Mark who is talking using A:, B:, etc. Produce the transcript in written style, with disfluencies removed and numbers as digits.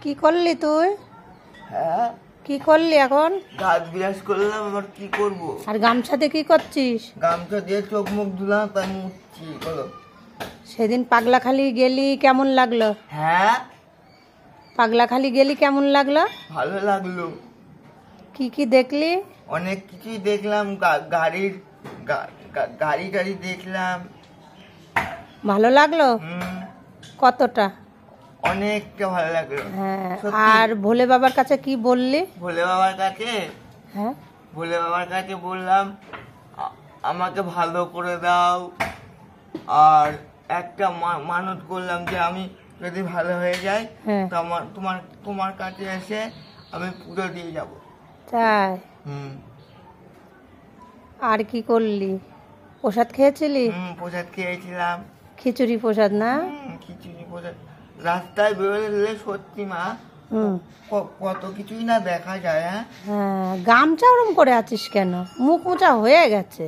A: কি করলি তুই?
B: হ্যাঁ,
A: কি করলি এখন?
B: দাঁত বিরাজ করলাম, আবার কি করব?
A: আর গামছাতে কি করছিস?
B: গামছা দিয়ে চোখ মুখ ধুলাম, তাই মুছছি। বলো।
A: সেদিন পাগলাখালি গেলি, কেমন লাগলো?
B: হ্যাঁ,
A: পাগলাখালি গেলি কেমন লাগলো?
B: ভালো লাগলো।
A: কি কি দেখলি?
B: অনেক কিছুই দেখলাম, গাড়ি টাড়ি দেখলাম।
A: ভালো লাগলো? কতটা?
B: অনেকটা ভালো লাগলো।
A: হ্যাঁ।
B: সত্যি।
A: আর ভোলে বাবার কাছে কি বললি?
B: ভোলে বাবার কাছে,
A: হ্যাঁ,
B: ভোলে বাবার কাছে বললাম আমাকে ভালো করে দাও, আর একটা মানত করলাম যে আমি যদি ভালো হয়ে যাই
A: হ্যাঁ।
B: তো তোমার তোমার কাছে এসে আমি পুজো দিয়ে যাব।
A: তাই? আর কি করলি? প্রসাদ খেয়েছিলি?
B: প্রসাদ খেয়েছিলাম।
A: খিচুড়ি প্রসাদ না?
B: খিচুড়ি প্রসাদ। রাস্তায় বেরোলে সত্যি মা কত কিছুই না দেখা যায়। হ্যাঁ,
A: হ্যাঁ। গামছা ওরম করে আছিস কেন? মুখ মোচা হয়ে গেছে।